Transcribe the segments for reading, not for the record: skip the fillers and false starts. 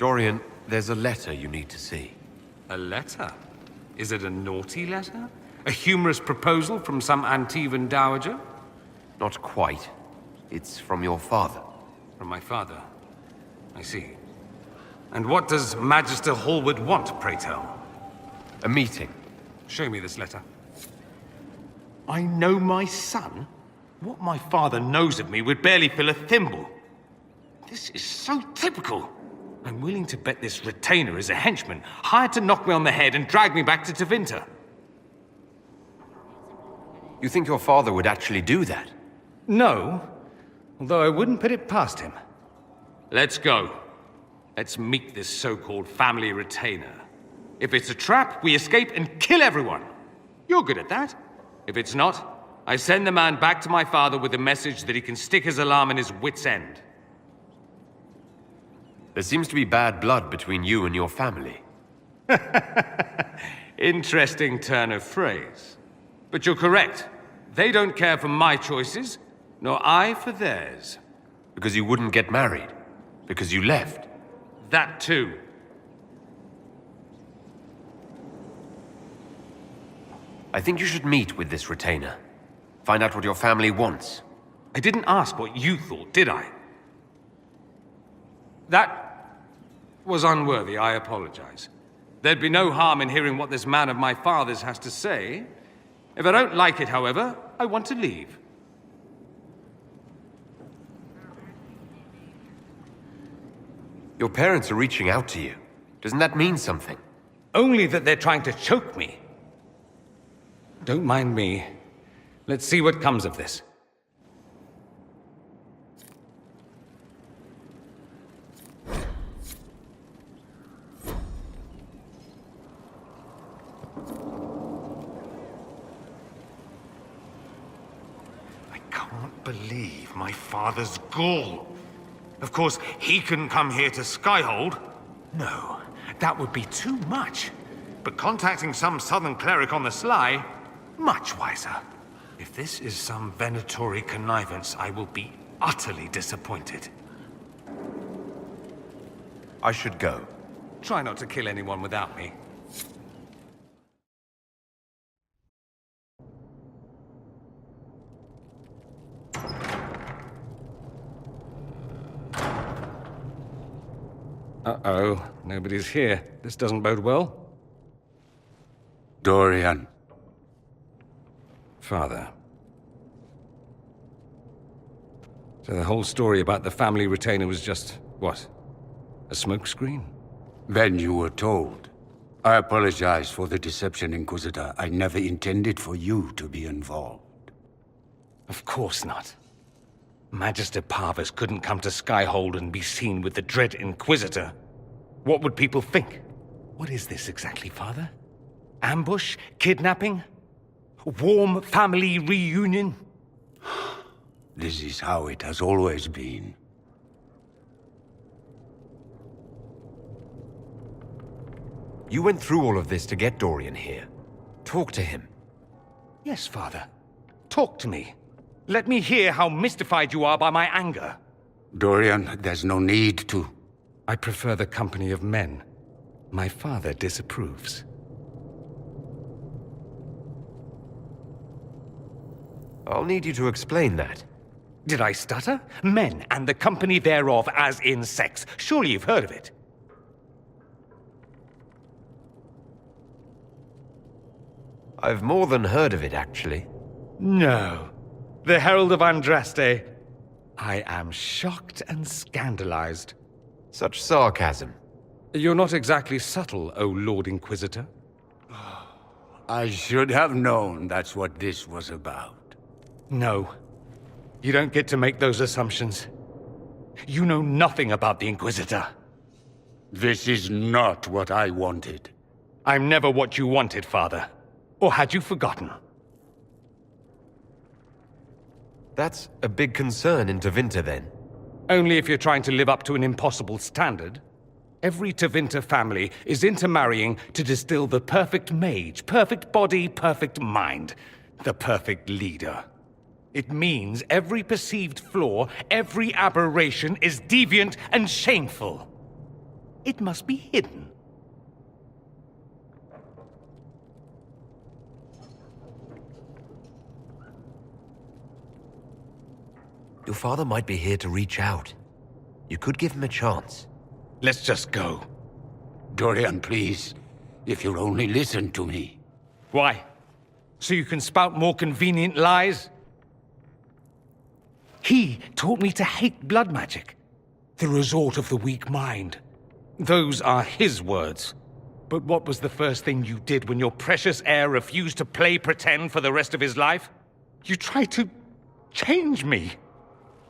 Dorian, there's a letter you need to see. A letter? Is it a naughty letter? A humorous proposal from some Antivan dowager? Not quite. It's from your father. From my father? I see. And what does Magister Hallward want, pray tell? A meeting. Show me this letter. I know my son? What my father knows of me would barely fill a thimble. This is so typical. I'm willing to bet this retainer is a henchman, hired to knock me on the head and drag me back to Tevinter. You think your father would actually do that? No, although I wouldn't put it past him. Let's go. Let's meet this so-called family retainer. If it's a trap, we escape and kill everyone. You're good at that. If it's not, I send the man back to my father with a message that he can stick his alarm in his wit's end. There seems to be bad blood between you and your family. Interesting turn of phrase. But you're correct. They don't care for my choices, nor I for theirs. Because you wouldn't get married. Because you left. That too. I think you should meet with this retainer. Find out what your family wants. I didn't ask what you thought, did I? That was unworthy, I apologize. There'd be no harm in hearing what this man of my father's has to say. If I don't like it, however, I want to leave. Your parents are reaching out to you. Doesn't that mean something? Only that they're trying to choke me. Don't mind me. Let's see what comes of this. I can't believe my father's gall. Of course, he couldn't come here to Skyhold. No, that would be too much. But contacting some southern cleric on the sly, much wiser. If this is some Venatori connivance, I will be utterly disappointed. I should go. Try not to kill anyone without me. Uh-oh, nobody's here. This doesn't bode well. Dorian. Father. So the whole story about the family retainer was just, what? A smokescreen? Then you were told. I apologize for the deception, Inquisitor. I never intended for you to be involved. Of course not. Magister Parvus couldn't come to Skyhold and be seen with the dread Inquisitor. What would people think? What is this exactly, Father? Ambush? Kidnapping? Warm family reunion? This is how it has always been. You went through all of this to get Dorian here. Talk to him. Yes, Father. Talk to me. Let me hear how mystified you are by my anger. Dorian, there's no need to. I prefer the company of men. My father disapproves. I'll need you to explain that. Did I stutter? Men and the company thereof as in sex. Surely you've heard of it. I've more than heard of it, actually. No. The Herald of Andraste. I am shocked and scandalized. Such sarcasm. You're not exactly subtle, O Lord Inquisitor. I should have known that's what this was about. No. You don't get to make those assumptions. You know nothing about the Inquisitor. This is not what I wanted. I'm never what you wanted, Father. Or had you forgotten? That's a big concern in Tevinter, then. Only if you're trying to live up to an impossible standard. Every Tevinter family is intermarrying to distill the perfect mage, perfect body, perfect mind, the perfect leader. It means every perceived flaw, every aberration is deviant and shameful. It must be hidden. Your father might be here to reach out. You could give him a chance. Let's just go. Dorian, please. If you'll only listen to me. Why? So you can spout more convenient lies? He taught me to hate blood magic. The resort of the weak mind. Those are his words. But what was the first thing you did when your precious heir refused to play pretend for the rest of his life? You tried to change me.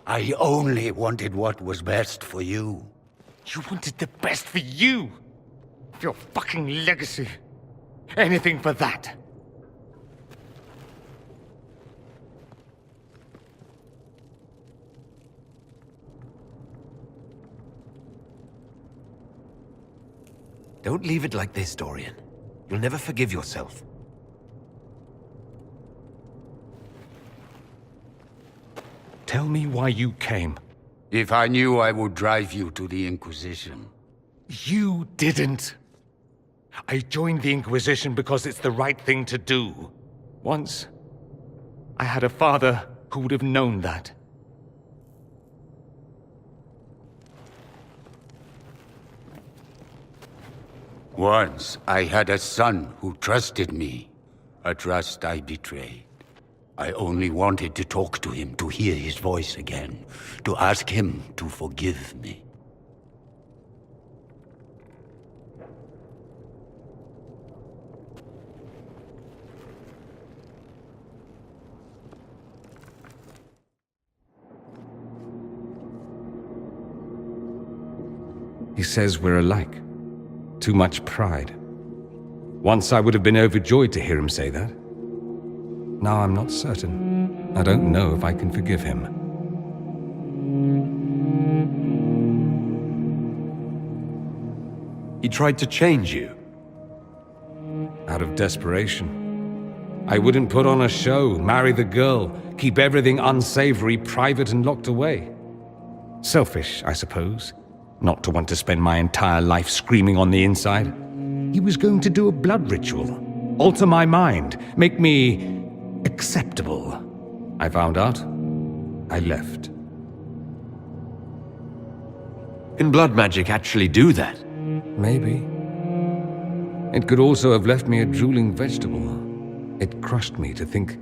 I only wanted what was best for you. You wanted the best for you. For your fucking legacy. Anything for that. Don't leave it like this, Dorian. You'll never forgive yourself. Tell me why you came. If I knew, I would drive you to the Inquisition. You didn't. I joined the Inquisition because it's the right thing to do. Once, I had a father who would have known that. Once, I had a son who trusted me. A trust I betrayed. I only wanted to talk to him, to hear his voice again, to ask him to forgive me. He says we're alike. Too much pride. Once I would have been overjoyed to hear him say that. Now I'm not certain. I don't know if I can forgive him. He tried to change you. Out of desperation. I wouldn't put on a show, marry the girl, keep everything unsavory, private and locked away. Selfish, I suppose. Not to want to spend my entire life screaming on the inside. He was going to do a blood ritual. Alter my mind. Make me acceptable. I found out. I left. Can blood magic actually do that? Maybe. It could also have left me a drooling vegetable. It crushed me to think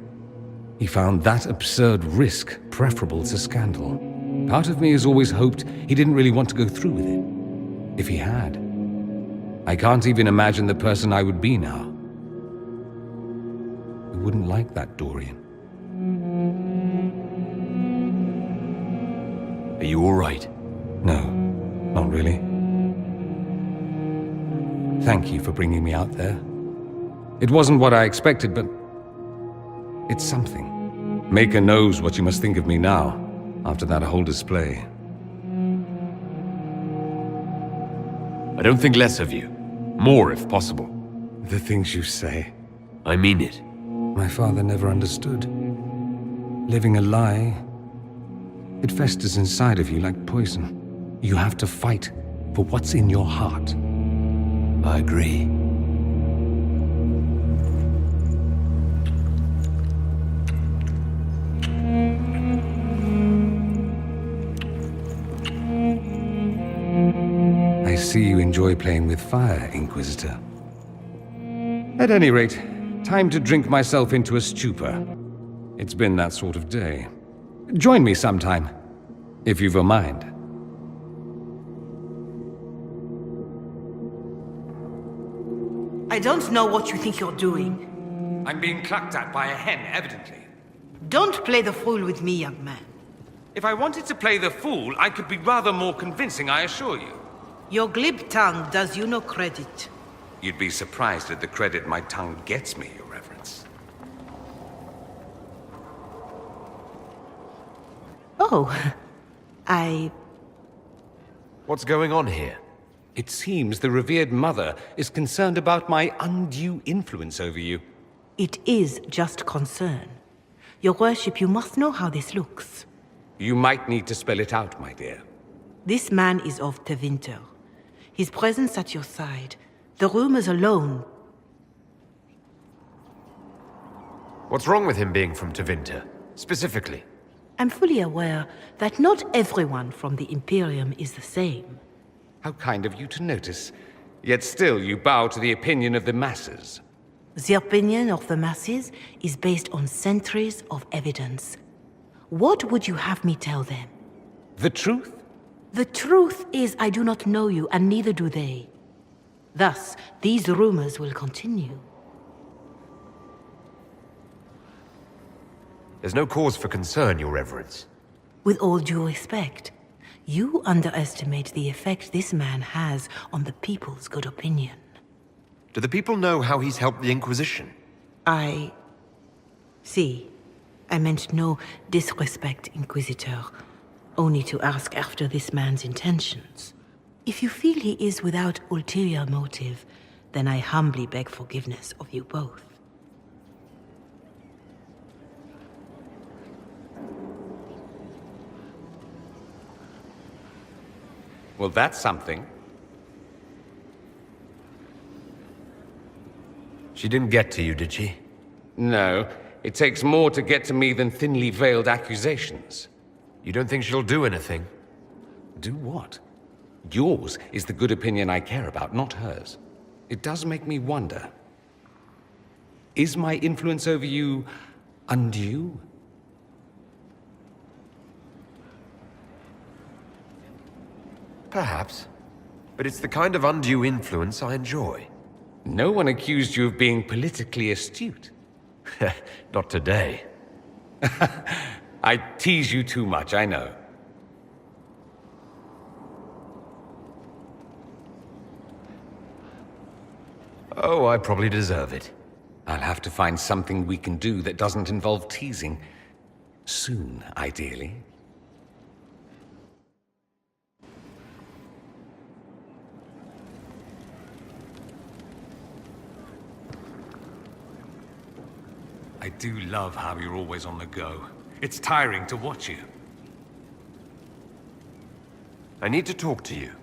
he found that absurd risk preferable to scandal. Part of me has always hoped he didn't really want to go through with it. If he had, I can't even imagine the person I would be now. I wouldn't like that, Dorian. Are you all right? No, not really. Thank you for bringing me out there. It wasn't what I expected, but it's something. Maker knows what you must think of me now, after that whole display. I don't think less of you. More, if possible. The things you say. I mean it. My father never understood. Living a lie, it festers inside of you like poison. You have to fight for what's in your heart. I agree. I see you enjoy playing with fire, Inquisitor. At any rate, time to drink myself into a stupor. It's been that sort of day. Join me sometime, if you've a mind. I don't know what you think you're doing. I'm being clucked at by a hen, evidently. Don't play the fool with me, young man. If I wanted to play the fool, I could be rather more convincing, I assure you. Your glib tongue does you no credit. You'd be surprised at the credit my tongue gets me, Your Reverence. Oh, What's going on here? It seems the revered mother is concerned about my undue influence over you. It is just concern. Your worship, you must know how this looks. You might need to spell it out, my dear. This man is of Tevinter. His presence at your side. The rumors alone. What's wrong with him being from Tevinter, specifically? I'm fully aware that not everyone from the Imperium is the same. How kind of you to notice. Yet still you bow to the opinion of the masses. The opinion of the masses is based on centuries of evidence. What would you have me tell them? The truth? The truth is I do not know you, and neither do they. Thus, these rumors will continue. There's no cause for concern, Your Reverence. With all due respect, you underestimate the effect this man has on the people's good opinion. Do the people know how he's helped the Inquisition? See, I meant no disrespect, Inquisitor. Only to ask after this man's intentions. If you feel he is without ulterior motive, then I humbly beg forgiveness of you both. Well, that's something. She didn't get to you, did she? No, it takes more to get to me than thinly veiled accusations. You don't think she'll do anything? Do what? Yours is the good opinion I care about, not hers. It does make me wonder. Is my influence over you undue? Perhaps. But it's the kind of undue influence I enjoy. No one accused you of being politically astute. Not today. I tease you too much, I know. Oh, I probably deserve it. I'll have to find something we can do that doesn't involve teasing. Soon, ideally. I do love how you're always on the go. It's tiring to watch you. I need to talk to you.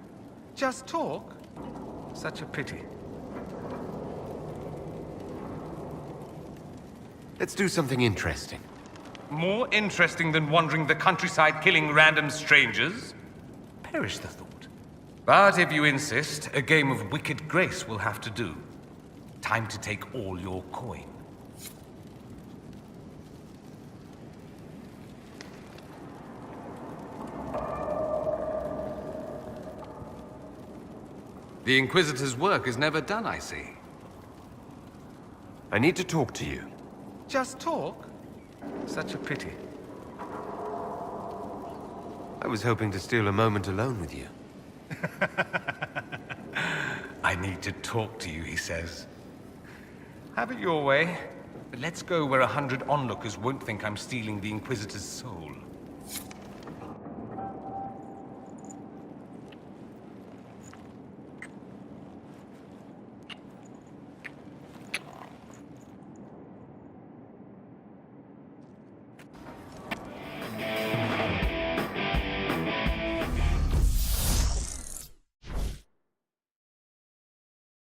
Just talk? Such a pity. Let's do something interesting. More interesting than wandering the countryside killing random strangers? Perish the thought. But if you insist, a game of wicked grace will have to do. Time to take all your coin. The Inquisitor's work is never done, I see. I need to talk to you. Just talk? Such a pity. I was hoping to steal a moment alone with you. I need to talk to you, he says. Have it your way, but let's go where 100 onlookers won't think I'm stealing the Inquisitor's soul.